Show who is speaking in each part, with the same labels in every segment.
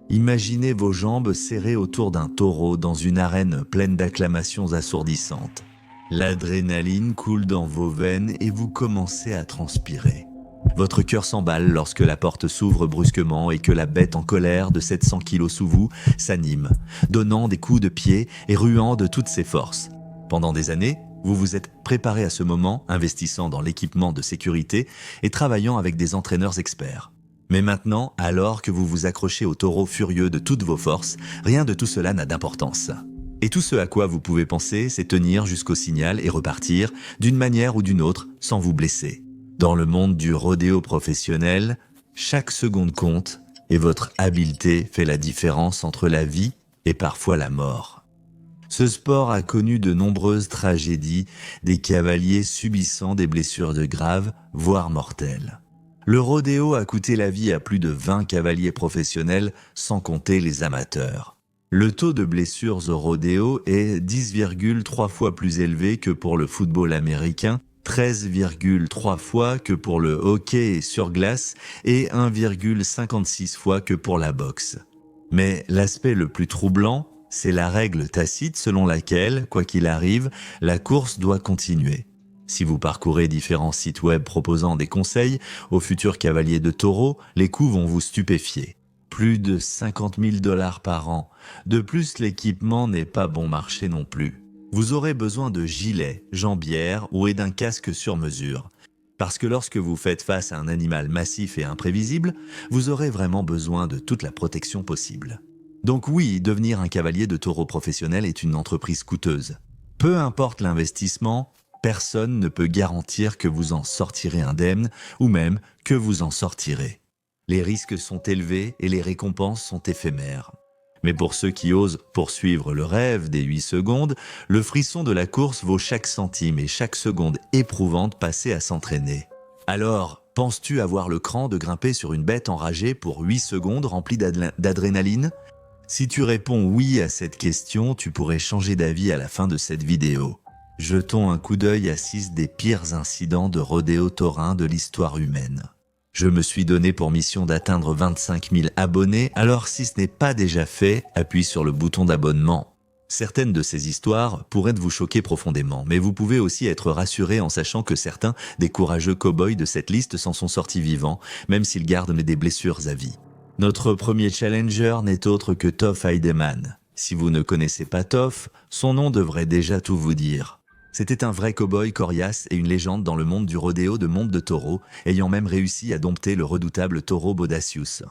Speaker 1: Imaginez vos jambes serrées autour d'un taureau dans une arène pleine d'acclamations assourdissantes. L'adrénaline coule dans vos veines et vous commencez à transpirer. Votre cœur s'emballe lorsque la porte s'ouvre brusquement et que la bête en colère de 700 kilos sous vous s'anime, donnant des coups de pied et ruant de toutes ses forces. Pendant des années, vous vous êtes préparé à ce moment, investissant dans l'équipement de sécurité et travaillant avec des entraîneurs experts. Mais maintenant, alors que vous vous accrochez au taureau furieux de toutes vos forces, rien de tout cela n'a d'importance. Et tout ce à quoi vous pouvez penser, c'est tenir jusqu'au signal et repartir, d'une manière ou d'une autre, sans vous blesser. Dans le monde du rodéo professionnel, chaque seconde compte et votre habileté fait la différence entre la vie et parfois la mort. Ce sport a connu de nombreuses tragédies, des cavaliers subissant des blessures graves, voire mortelles. Le rodéo a coûté la vie à plus de 20 cavaliers professionnels, sans compter les amateurs. Le taux de blessures au rodéo est 10,3 fois plus élevé que pour le football américain, 13,3 fois que pour le hockey sur glace et 1,56 fois que pour la boxe. Mais l'aspect le plus troublant, c'est la règle tacite selon laquelle, quoi qu'il arrive, la course doit continuer. Si vous parcourez différents sites web proposant des conseils aux futurs cavaliers de taureau, les coûts vont vous stupéfier. Plus de 50 000 $ par an. De plus, l'équipement n'est pas bon marché non plus. Vous aurez besoin de gilets, jambières ou d'un casque sur mesure. Parce que lorsque vous faites face à un animal massif et imprévisible, vous aurez vraiment besoin de toute la protection possible. Donc oui, devenir un cavalier de taureau professionnel est une entreprise coûteuse. Peu importe l'investissement, personne ne peut garantir que vous en sortirez indemne ou même que vous en sortirez. Les risques sont élevés et les récompenses sont éphémères. Mais pour ceux qui osent poursuivre le rêve des 8 secondes, le frisson de la course vaut chaque centime et chaque seconde éprouvante passée à s'entraîner. Alors, penses-tu avoir le cran de grimper sur une bête enragée pour 8 secondes remplie d'adrénaline ? Si tu réponds oui à cette question, tu pourrais changer d'avis à la fin de cette vidéo. Jetons un coup d'œil à 6 des pires incidents de rodéo taurin de l'histoire humaine. Je me suis donné pour mission d'atteindre 25 000 abonnés, alors si ce n'est pas déjà fait, appuie sur le bouton d'abonnement. Certaines de ces histoires pourraient vous choquer profondément, mais vous pouvez aussi être rassuré en sachant que certains des courageux cow-boys de cette liste s'en sont sortis vivants, même s'ils gardent des blessures à vie. Notre premier challenger n'est autre que Toph Heidemann. Si vous ne connaissez pas Toph, son nom devrait déjà tout vous dire. C'était un vrai cow-boy coriace et une légende dans le monde du rodéo de Monte de Toro, ayant même réussi à dompter le redoutable taureau Bodacius.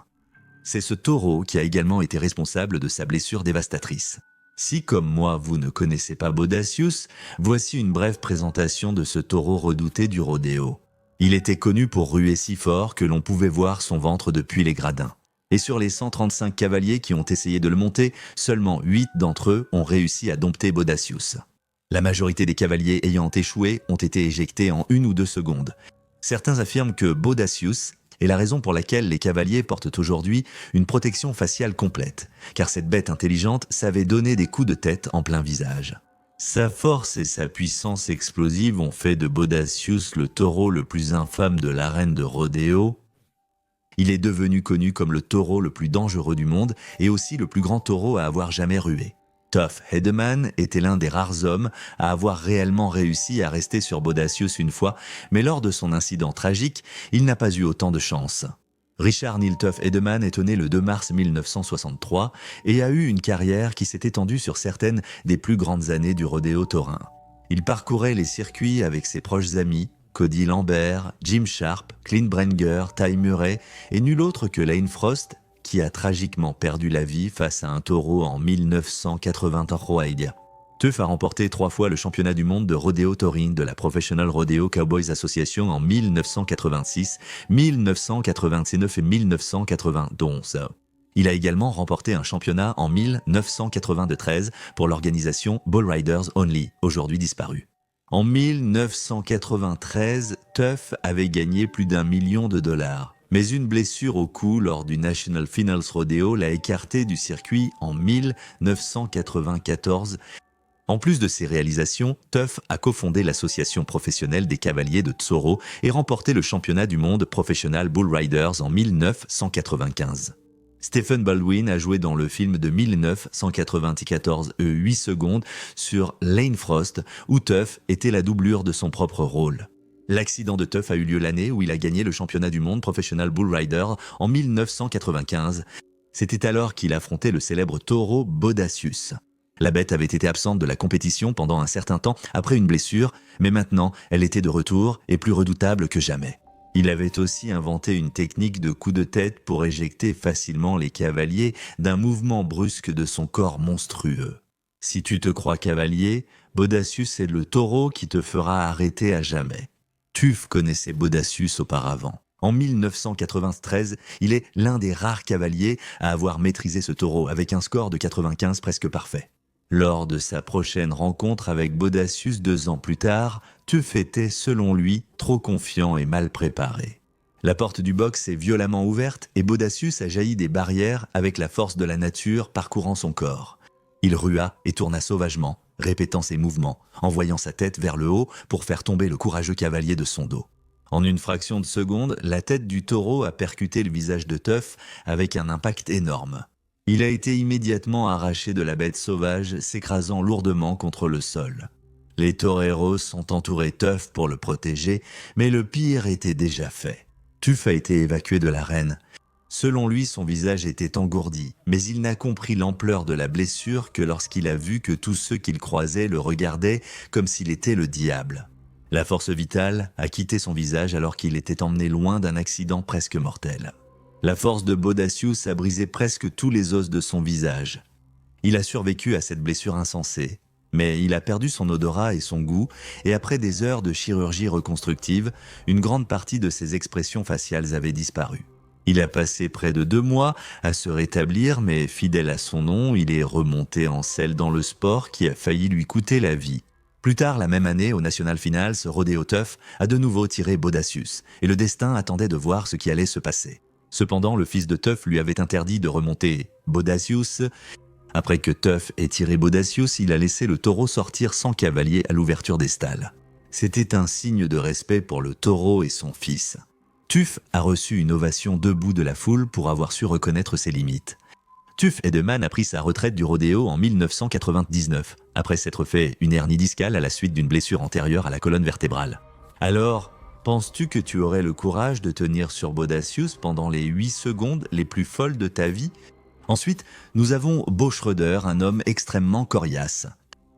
Speaker 1: C'est ce taureau qui a également été responsable de sa blessure dévastatrice. Si, comme moi, vous ne connaissez pas Bodacius, voici une brève présentation de ce taureau redouté du rodéo. Il était connu pour ruer si fort que l'on pouvait voir son ventre depuis les gradins. Et sur les 135 cavaliers qui ont essayé de le monter, seulement 8 d'entre eux ont réussi à dompter Bodacius. La majorité des cavaliers ayant échoué ont été éjectés en 1 ou 2 secondes. Certains affirment que Bodacius est la raison pour laquelle les cavaliers portent aujourd'hui une protection faciale complète, car cette bête intelligente savait donner des coups de tête en plein visage. Sa force et sa puissance explosive ont fait de Bodacius le taureau le plus infâme de l'arène de rodéo. Il est devenu connu comme le taureau le plus dangereux du monde et aussi le plus grand taureau à avoir jamais rué. Toph Heidemann était l'un des rares hommes à avoir réellement réussi à rester sur Bodacius une fois, mais lors de son incident tragique, il n'a pas eu autant de chance. Richard Neil Toph Heidemann est né le 2 mars 1963 et a eu une carrière qui s'est étendue sur certaines des plus grandes années du rodéo taurin. Il parcourait les circuits avec ses proches amis, Cody Lambert, Jim Sharp, Clint Brenger, Ty Murray et nul autre que Lane Frost, qui a tragiquement perdu la vie face à un taureau en 1983. Toph a remporté 3 fois le championnat du monde de rodéo touring de la Professional Rodeo Cowboys Association en 1986, 1989 et 1991. Il a également remporté un championnat en 1993 pour l'organisation Bull Riders Only, aujourd'hui disparue. En 1993, Toph avait gagné plus d'1 million de $. Mais une blessure au cou lors du National Finals Rodeo l'a écarté du circuit en 1994. En plus de ses réalisations, Toph a cofondé l'association professionnelle des cavaliers de Tsoro et remporté le championnat du monde Professional Bull Riders en 1995. Stephen Baldwin a joué dans le film de 1994 8 secondes sur Lane Frost, où Tuff était la doublure de son propre rôle. L'accident de Tuff a eu lieu l'année où il a gagné le championnat du monde Professional Bull Rider en 1995. C'était alors qu'il affrontait le célèbre taureau Bodacius. La bête avait été absente de la compétition pendant un certain temps après une blessure, mais maintenant elle était de retour et plus redoutable que jamais. Il avait aussi inventé une technique de coup de tête pour éjecter facilement les cavaliers d'un mouvement brusque de son corps monstrueux. Si tu te crois cavalier, Bodacius est le taureau qui te fera arrêter à jamais. Tuff connaissait Bodacius auparavant. En 1993, il est l'un des rares cavaliers à avoir maîtrisé ce taureau avec un score de 95 presque parfait. Lors de sa prochaine rencontre avec Bodacius 2 ans plus tard, Tuff était, selon lui, trop confiant et mal préparé. La porte du box est violemment ouverte et Bodacius a jailli des barrières avec la force de la nature parcourant son corps. Il rua et tourna sauvagement, répétant ses mouvements, envoyant sa tête vers le haut pour faire tomber le courageux cavalier de son dos. En une fraction de seconde, la tête du taureau a percuté le visage de Tuff avec un impact énorme. Il a été immédiatement arraché de la bête sauvage, s'écrasant lourdement contre le sol. Les toreros ont entouré Tuff pour le protéger, mais le pire était déjà fait. Tuff a été évacué de l'arène. Selon lui, son visage était engourdi, mais il n'a compris l'ampleur de la blessure que lorsqu'il a vu que tous ceux qu'il croisait le regardaient comme s'il était le diable. La force vitale a quitté son visage alors qu'il était emmené loin d'un accident presque mortel. La force de Bodacius a brisé presque tous les os de son visage. Il a survécu à cette blessure insensée, mais il a perdu son odorat et son goût, et après des heures de chirurgie reconstructive, une grande partie de ses expressions faciales avait disparu. Il a passé près de 2 mois à se rétablir, mais fidèle à son nom, il est remonté en selle dans le sport qui a failli lui coûter la vie. Plus tard, la même année, au National Finals, Rodeo Tuff a de nouveau tiré Bodacius, et le destin attendait de voir ce qui allait se passer. Cependant, le fils de Tuff lui avait interdit de remonter Bodacius. Après que Tuff ait tiré Bodacius, il a laissé le taureau sortir sans cavalier à l'ouverture des stalles. C'était un signe de respect pour le taureau et son fils. Tuff a reçu une ovation debout de la foule pour avoir su reconnaître ses limites. Tuff Hedeman a pris sa retraite du rodéo en 1999, après s'être fait une hernie discale à la suite d'une blessure antérieure à la colonne vertébrale. Alors, penses-tu que tu aurais le courage de tenir sur Bodacius pendant les 8 secondes les plus folles de ta vie? Ensuite, nous avons Bo Schroeder, un homme extrêmement coriace.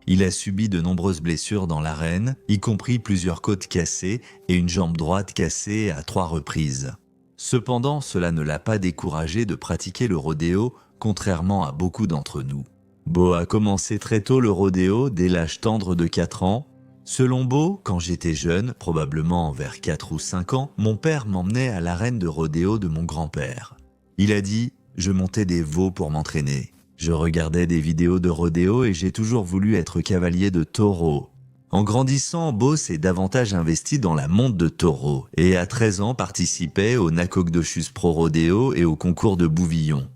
Speaker 1: Il a subi de nombreuses blessures dans l'arène, y compris plusieurs côtes cassées et une jambe droite cassée à 3 reprises. Cependant, cela ne l'a pas découragé de pratiquer le rodéo, contrairement à beaucoup d'entre nous. Bo a commencé très tôt le rodéo, dès l'âge tendre de 4 ans. Selon Bo, quand j'étais jeune, probablement vers 4 ou 5 ans, mon père m'emmenait à l'arène de rodéo de mon grand-père. Il a dit « Je montais des veaux pour m'entraîner. Je regardais des vidéos de rodéo et j'ai toujours voulu être cavalier de taureau. » En grandissant, Bo s'est davantage investi dans la monte de taureau et à 13 ans participait au Nacogdoches Pro Rodeo et au concours de Bouvillon.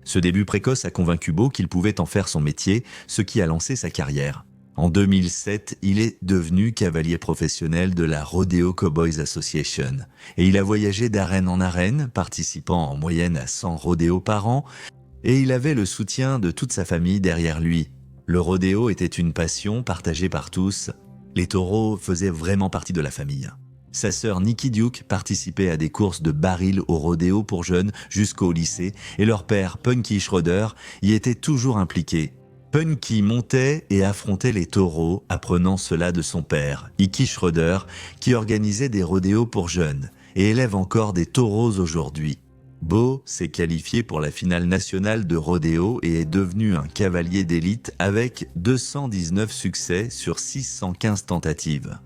Speaker 1: Ce début précoce a convaincu Bo qu'il pouvait en faire son métier, ce qui a lancé sa carrière. En 2007, il est devenu cavalier professionnel de la Rodeo Cowboys Association et il a voyagé d'arène en arène, participant en moyenne à 100 rodéos par an, et il avait le soutien de toute sa famille derrière lui. Le rodéo était une passion partagée par tous. Les taureaux faisaient vraiment partie de la famille. Sa sœur Nikki Duke participait à des courses de baril au rodéo pour jeunes jusqu'au lycée et leur père, Punky Schroeder, y était toujours impliqué. Punky montait et affrontait les taureaux, apprenant cela de son père, Icky Schroeder, qui organisait des rodéos pour jeunes et élève encore des taureaux aujourd'hui. Bo s'est qualifié pour la finale nationale de rodéo et est devenu un cavalier d'élite avec 219 succès sur 615 tentatives.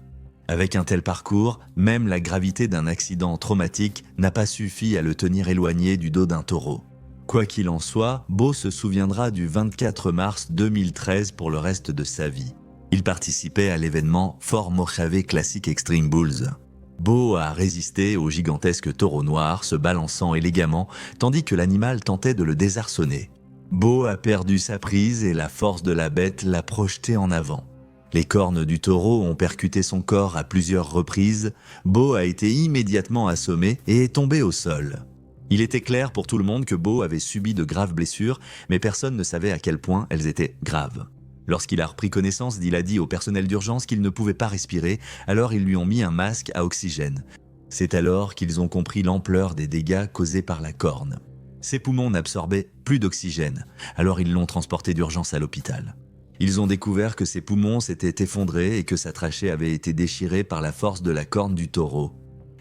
Speaker 1: Avec un tel parcours, même la gravité d'un accident traumatique n'a pas suffi à le tenir éloigné du dos d'un taureau. Quoi qu'il en soit, Bo se souviendra du 24 mars 2013 pour le reste de sa vie. Il participait à l'événement Fort Mojave Classic Extreme Bulls. Bo a résisté au gigantesque taureau noir, se balançant élégamment, tandis que l'animal tentait de le désarçonner. Bo a perdu sa prise et la force de la bête l'a projeté en avant. Les cornes du taureau ont percuté son corps à plusieurs reprises. Bo a été immédiatement assommé et est tombé au sol. Il était clair pour tout le monde que Beau avait subi de graves blessures, mais personne ne savait à quel point elles étaient graves. Lorsqu'il a repris connaissance, il a dit au personnel d'urgence qu'il ne pouvait pas respirer, alors ils lui ont mis un masque à oxygène. C'est alors qu'ils ont compris l'ampleur des dégâts causés par la corne. Ses poumons n'absorbaient plus d'oxygène, alors ils l'ont transporté d'urgence à l'hôpital. Ils ont découvert que ses poumons s'étaient effondrés et que sa trachée avait été déchirée par la force de la corne du taureau.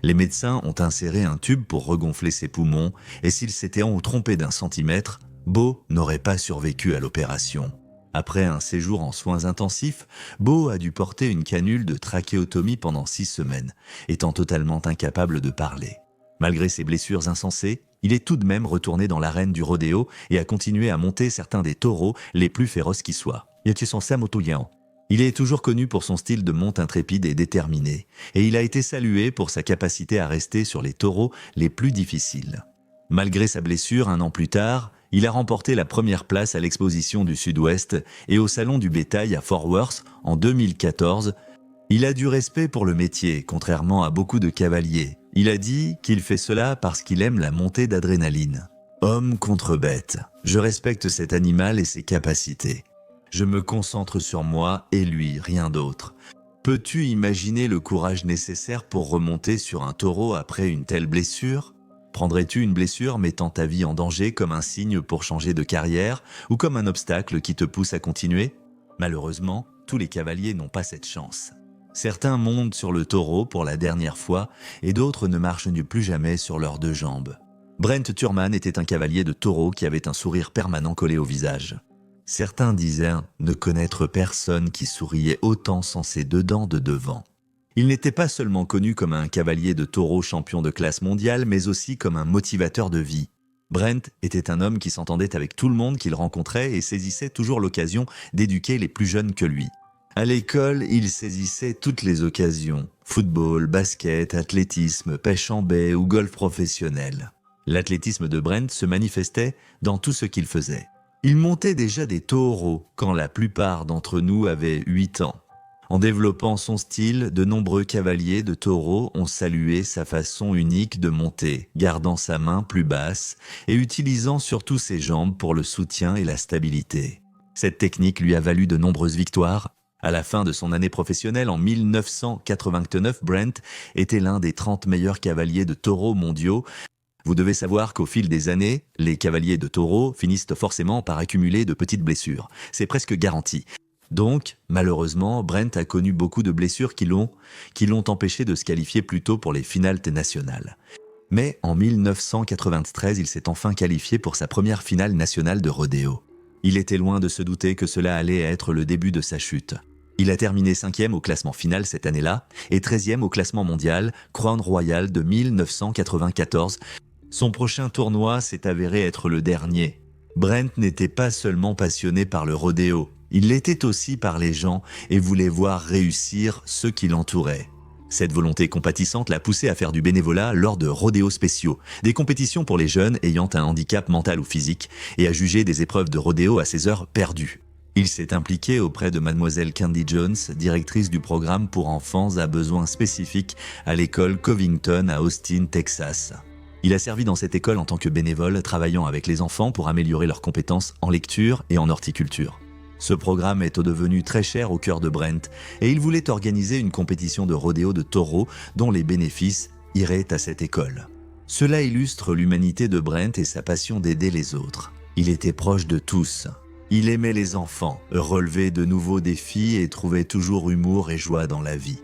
Speaker 1: Les médecins ont inséré un tube pour regonfler ses poumons et s'ils s'étaient trompés d'1 centimètre, Beau n'aurait pas survécu à l'opération. Après un séjour en soins intensifs, Beau a dû porter une canule de trachéotomie pendant 6 semaines, étant totalement incapable de parler. Malgré ses blessures insensées, il est tout de même retourné dans l'arène du rodéo et a continué à monter certains des taureaux les plus féroces qui soient. Il est toujours connu pour son style de monte intrépide et déterminé, et il a été salué pour sa capacité à rester sur les taureaux les plus difficiles. Malgré sa blessure, 1 an plus tard, il a remporté la première place à l'exposition du Sud-Ouest et au Salon du Bétail à Fort Worth en 2014. Il a du respect pour le métier, contrairement à beaucoup de cavaliers. Il a dit qu'il fait cela parce qu'il aime la montée d'adrénaline. Homme contre bête, je respecte cet animal et ses capacités. Je me concentre sur moi et lui, rien d'autre. Peux-tu imaginer le courage nécessaire pour remonter sur un taureau après une telle blessure ? Prendrais-tu une blessure mettant ta vie en danger comme un signe pour changer de carrière ou comme un obstacle qui te pousse à continuer ? Malheureusement, tous les cavaliers n'ont pas cette chance. Certains montent sur le taureau pour la dernière fois et d'autres ne marchent plus jamais sur leurs 2 jambes. Brent Turman était un cavalier de taureau qui avait un sourire permanent collé au visage. Certains disaient ne connaître personne qui souriait autant sans ses 2 dents de devant. Il n'était pas seulement connu comme un cavalier de taureau champion de classe mondiale, mais aussi comme un motivateur de vie. Brent était un homme qui s'entendait avec tout le monde qu'il rencontrait et saisissait toujours l'occasion d'éduquer les plus jeunes que lui. À l'école, il saisissait toutes les occasions. Football, basket, athlétisme, pêche en baie ou golf professionnel. L'athlétisme de Brent se manifestait dans tout ce qu'il faisait. Il montait déjà des taureaux quand la plupart d'entre nous avaient 8 ans. En développant son style, de nombreux cavaliers de taureaux ont salué sa façon unique de monter, gardant sa main plus basse et utilisant surtout ses jambes pour le soutien et la stabilité. Cette technique lui a valu de nombreuses victoires. À la fin de son année professionnelle, en 1989, Brent était l'un des 30 meilleurs cavaliers de taureaux mondiaux. Vous devez savoir qu'au fil des années, les cavaliers de taureau finissent forcément par accumuler de petites blessures. C'est presque garanti. Donc, malheureusement, Brent a connu beaucoup de blessures qui l'ont empêché de se qualifier plus tôt pour les finales nationales. Mais en 1993, il s'est enfin qualifié pour sa première finale nationale de rodéo. Il était loin de se douter que cela allait être le début de sa chute. Il a terminé 5e au classement final cette année-là et 13e au classement mondial, Crown Royal de 1994. Son prochain tournoi s'est avéré être le dernier. Brent n'était pas seulement passionné par le rodéo, il l'était aussi par les gens et voulait voir réussir ceux qui l'entouraient. Cette volonté compatissante l'a poussé à faire du bénévolat lors de rodéos spéciaux, des compétitions pour les jeunes ayant un handicap mental ou physique, et à juger des épreuves de rodéo à ses heures perdues. Il s'est impliqué auprès de Mademoiselle Candy Jones, directrice du programme pour enfants à besoins spécifiques à l'école Covington à Austin, Texas. Il a servi dans cette école en tant que bénévole, travaillant avec les enfants pour améliorer leurs compétences en lecture et en horticulture. Ce programme est devenu très cher au cœur de Brent et il voulait organiser une compétition de rodéo de taureaux dont les bénéfices iraient à cette école. Cela illustre l'humanité de Brent et sa passion d'aider les autres. Il était proche de tous. Il aimait les enfants, relevait de nouveaux défis et trouvait toujours humour et joie dans la vie.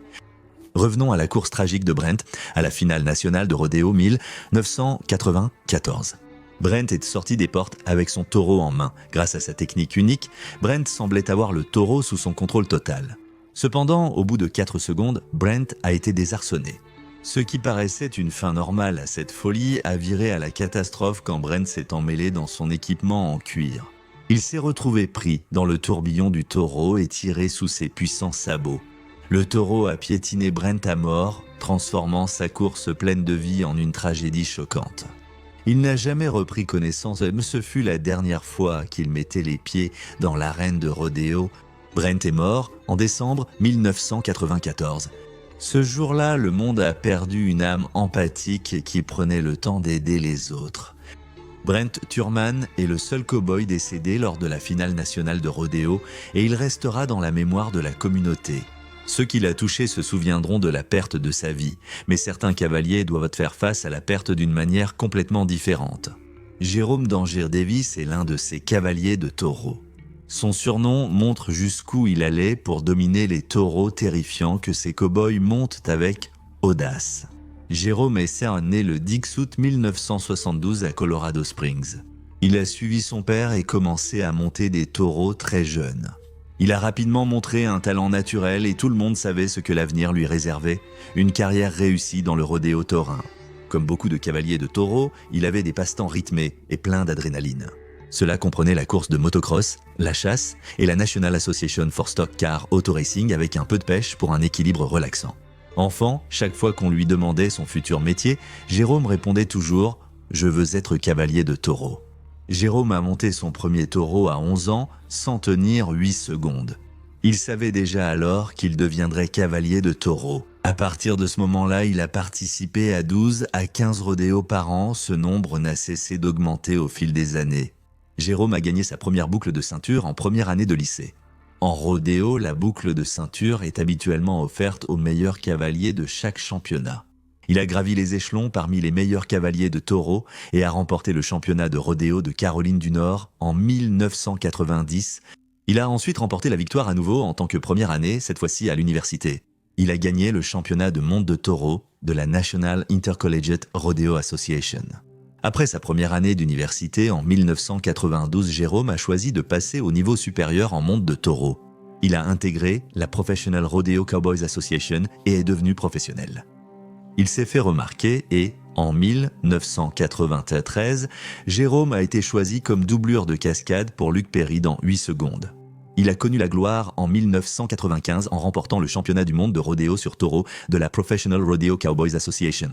Speaker 1: Revenons à la course tragique de Brent, à la finale nationale de rodéo 1994. Brent est sorti des portes avec son taureau en main. Grâce à sa technique unique, Brent semblait avoir le taureau sous son contrôle total. Cependant, au bout de 4 secondes, Brent a été désarçonné. Ce qui paraissait une fin normale à cette folie a viré à la catastrophe quand Brent s'est emmêlé dans son équipement en cuir. Il s'est retrouvé pris dans le tourbillon du taureau et tiré sous ses puissants sabots. Le taureau a piétiné Brent à mort, transformant sa course pleine de vie en une tragédie choquante. Il n'a jamais repris connaissance, mais ce fut la dernière fois qu'il mettait les pieds dans l'arène de rodéo. Brent est mort en décembre 1994. Ce jour-là, le monde a perdu une âme empathique qui prenait le temps d'aider les autres. Brent Thurman est le seul cow-boy décédé lors de la finale nationale de rodéo et il restera dans la mémoire de la communauté. Ceux qui l'a touché se souviendront de la perte de sa vie, mais certains cavaliers doivent faire face à la perte d'une manière complètement différente. Jérôme d'Angers Davis est l'un de ces cavaliers de taureaux. Son surnom montre jusqu'où il allait pour dominer les taureaux terrifiants que ces cow-boys montent avec audace. Jérôme Esser est né le 10 août 1972 à Colorado Springs. Il a suivi son père et commencé à monter des taureaux très jeune. Il a rapidement montré un talent naturel et tout le monde savait ce que l'avenir lui réservait, une carrière réussie dans le rodéo taurin. Comme beaucoup de cavaliers de taureaux, il avait des passe-temps rythmés et pleins d'adrénaline. Cela comprenait la course de motocross, la chasse et la National Association for Stock Car Auto Racing avec un peu de pêche pour un équilibre relaxant. Enfant, chaque fois qu'on lui demandait son futur métier, Jérôme répondait toujours « Je veux être cavalier de taureau ». Jérôme a monté son premier taureau à 11 ans sans tenir 8 secondes. Il savait déjà alors qu'il deviendrait cavalier de taureau. À partir de ce moment-là, il a participé à 12 à 15 rodéos par an, ce nombre n'a cessé d'augmenter au fil des années. Jérôme a gagné sa première boucle de ceinture en première année de lycée. En rodéo, la boucle de ceinture est habituellement offerte aux meilleurs cavaliers de chaque championnat. Il a gravi les échelons parmi les meilleurs cavaliers de taureau et a remporté le championnat de rodéo de Caroline du Nord en 1990. Il a ensuite remporté la victoire à nouveau en tant que première année, cette fois-ci à l'université. Il a gagné le championnat de monde de taureau de la National Intercollegiate Rodeo Association. Après sa première année d'université en 1992, Jérôme a choisi de passer au niveau supérieur en monde de taureau. Il a intégré la Professional Rodeo Cowboys Association et est devenu professionnel. Il s'est fait remarquer et, en 1993, Jérôme a été choisi comme doublure de cascade pour Luc Perry dans 8 secondes. Il a connu la gloire en 1995 en remportant le championnat du monde de rodéo sur taureau de la Professional Rodeo Cowboys Association.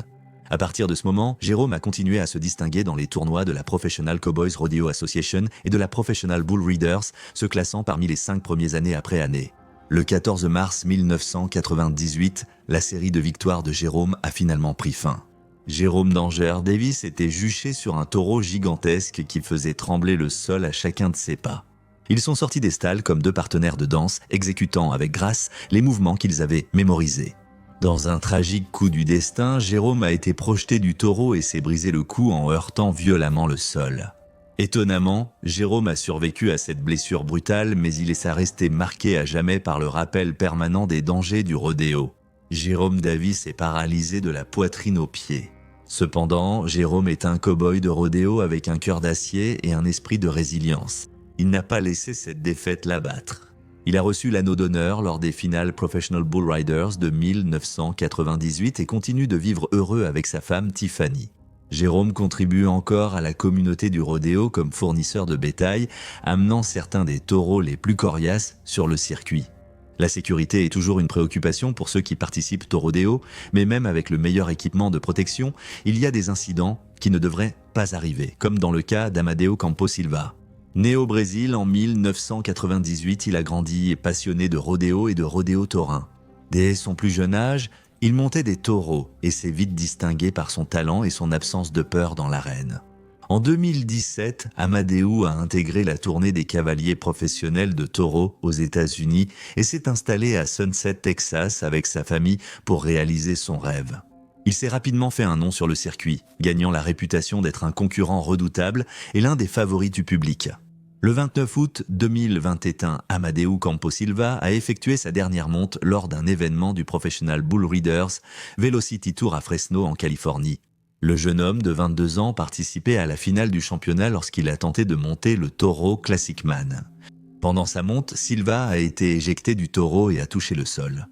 Speaker 1: À partir de ce moment, Jérôme a continué à se distinguer dans les tournois de la Professional Cowboys Rodeo Association et de la Professional Bull Riders, se classant parmi les 5 premiers année après année. Le 14 mars 1998, la série de victoires de Jérôme a finalement pris fin. Jérôme d'Angers Davis était juché sur un taureau gigantesque qui faisait trembler le sol à chacun de ses pas. Ils sont sortis des stalles comme 2 partenaires de danse, exécutant avec grâce les mouvements qu'ils avaient mémorisés. Dans un tragique coup du destin, Jérôme a été projeté du taureau et s'est brisé le cou en heurtant violemment le sol. Étonnamment, Jérôme a survécu à cette blessure brutale, mais il est resté marqué à jamais par le rappel permanent des dangers du rodéo. Jérôme Davis est paralysé de la poitrine aux pieds. Cependant, Jérôme est un cow-boy de rodéo avec un cœur d'acier et un esprit de résilience. Il n'a pas laissé cette défaite l'abattre. Il a reçu l'anneau d'honneur lors des finales Professional Bull Riders de 1998 et continue de vivre heureux avec sa femme Tiffany. Jérôme contribue encore à la communauté du rodéo comme fournisseur de bétail, amenant certains des taureaux les plus coriaces sur le circuit. La sécurité est toujours une préoccupation pour ceux qui participent au rodéo, mais même avec le meilleur équipement de protection, il y a des incidents qui ne devraient pas arriver, comme dans le cas d'Amadeo Campos Silva. Né au Brésil en 1998, il a grandi passionné de rodéo et de rodéo taurin. Dès son plus jeune âge, il montait des taureaux et s'est vite distingué par son talent et son absence de peur dans l'arène. En 2017, Amadeo a intégré la tournée des cavaliers professionnels de taureaux aux États-Unis et s'est installé à Sunset, Texas avec sa famille pour réaliser son rêve. Il s'est rapidement fait un nom sur le circuit, gagnant la réputation d'être un concurrent redoutable et l'un des favoris du public. Le 29 août 2021, Amadeo Campos Silva a effectué sa dernière monte lors d'un événement du Professional Bull Riders Velocity Tour à Fresno en Californie. Le jeune homme de 22 ans participait à la finale du championnat lorsqu'il a tenté de monter le taureau Classic Man. Pendant sa monte, Silva a été éjecté du taureau et a touché le sol.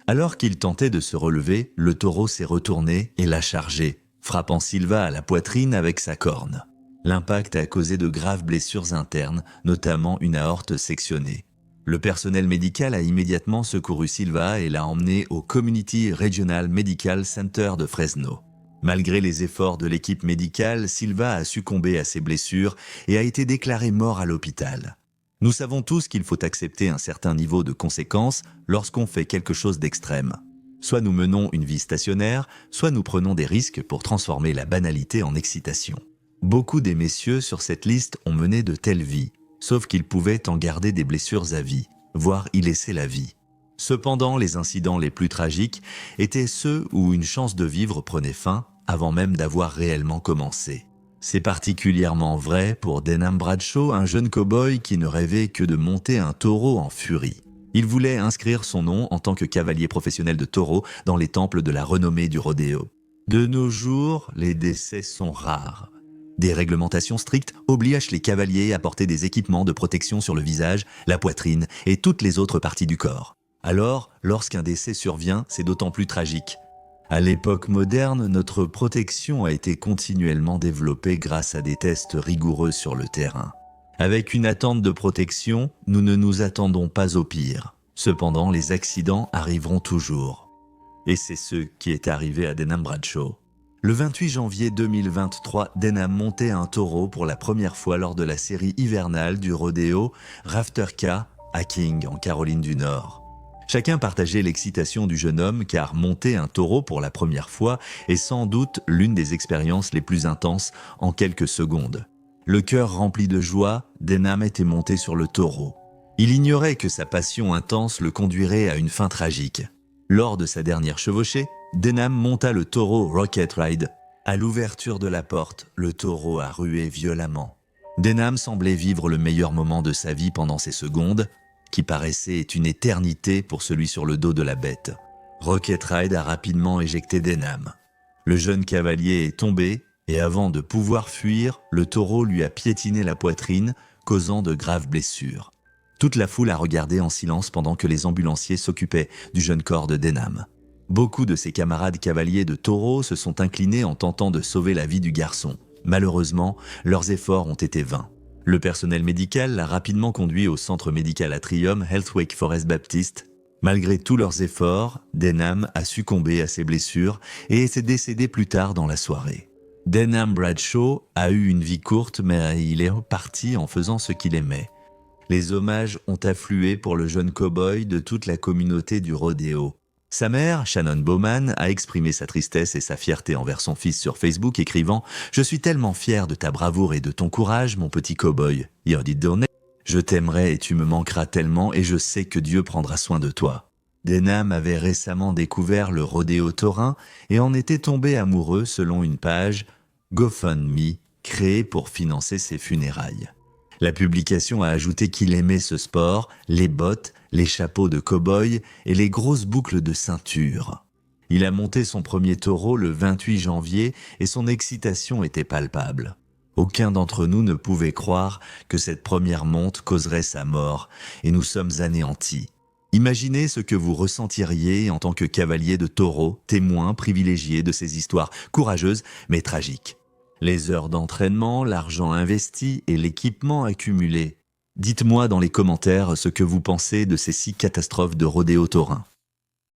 Speaker 1: Alors qu'il tentait de se relever, le taureau s'est retourné et l'a chargé, frappant Silva à la poitrine avec sa corne. L'impact a causé de graves blessures internes, notamment une aorte sectionnée. Le personnel médical a immédiatement secouru Silva et l'a emmené au Community Regional Medical Center de Fresno. Malgré les efforts de l'équipe médicale, Silva a succombé à ses blessures et a été déclaré mort à l'hôpital. Nous savons tous qu'il faut accepter un certain niveau de conséquences lorsqu'on fait quelque chose d'extrême. Soit nous menons une vie stationnaire, soit nous prenons des risques pour transformer la banalité en excitation. Beaucoup des messieurs sur cette liste ont mené de telles vies, sauf qu'ils pouvaient en garder des blessures à vie, voire y laisser la vie. Cependant, les incidents les plus tragiques étaient ceux où une chance de vivre prenait fin avant même d'avoir réellement commencé. C'est particulièrement vrai pour Denham Bradshaw, un jeune cow-boy qui ne rêvait que de monter un taureau en furie. Il voulait inscrire son nom en tant que cavalier professionnel de taureau dans les temples de la renommée du rodéo. De nos jours, les décès sont rares. Des réglementations strictes obligent les cavaliers à porter des équipements de protection sur le visage, la poitrine et toutes les autres parties du corps. Alors, lorsqu'un décès survient, c'est d'autant plus tragique. À l'époque moderne, notre protection a été continuellement développée grâce à des tests rigoureux sur le terrain. Avec une attente de protection, nous ne nous attendons pas au pire. Cependant, les accidents arriveront toujours. Et c'est ce qui est arrivé à Denham Bradshaw. Le 28 janvier 2023, Denham montait un taureau pour la première fois lors de la série hivernale du rodéo Rafter K à King, en Caroline du Nord. Chacun partageait l'excitation du jeune homme car monter un taureau pour la première fois est sans doute l'une des expériences les plus intenses en quelques secondes. Le cœur rempli de joie, Denham était monté sur le taureau. Il ignorait que sa passion intense le conduirait à une fin tragique. Lors de sa dernière chevauchée, Denham monta le taureau Rocket Ride. À l'ouverture de la porte, le taureau a rué violemment. Denham semblait vivre le meilleur moment de sa vie pendant ces secondes, qui paraissaient une éternité pour celui sur le dos de la bête. Rocket Ride a rapidement éjecté Denham. Le jeune cavalier est tombé et avant de pouvoir fuir, le taureau lui a piétiné la poitrine, causant de graves blessures. Toute la foule a regardé en silence pendant que les ambulanciers s'occupaient du jeune corps de Denham. Beaucoup de ses camarades cavaliers de taureau se sont inclinés en tentant de sauver la vie du garçon. Malheureusement, leurs efforts ont été vains. Le personnel médical l'a rapidement conduit au centre médical Atrium Health Wake Forest Baptist. Malgré tous leurs efforts, Denham a succombé à ses blessures et s'est décédé plus tard dans la soirée. Denham Bradshaw a eu une vie courte, mais il est reparti en faisant ce qu'il aimait. Les hommages ont afflué pour le jeune cow-boy de toute la communauté du rodéo. Sa mère, Shannon Bowman, a exprimé sa tristesse et sa fierté envers son fils sur Facebook, écrivant « Je suis tellement fier de ta bravoure et de ton courage, mon petit cow-boy. Je t'aimerai et tu me manqueras tellement et je sais que Dieu prendra soin de toi. » Denham avait récemment découvert le rodéo taurin et en était tombé amoureux selon une page GoFundMe créée pour financer ses funérailles. La publication a ajouté qu'il aimait ce sport, les bottes, les chapeaux de cow-boy et les grosses boucles de ceinture. Il a monté son premier taureau le 28 janvier et son excitation était palpable. Aucun d'entre nous ne pouvait croire que cette première monte causerait sa mort et nous sommes anéantis. Imaginez ce que vous ressentiriez en tant que cavalier de taureau, témoin privilégié de ces histoires courageuses mais tragiques. Les heures d'entraînement, l'argent investi et l'équipement accumulé. Dites-moi dans les commentaires ce que vous pensez de ces 6 catastrophes de rodéo taurin.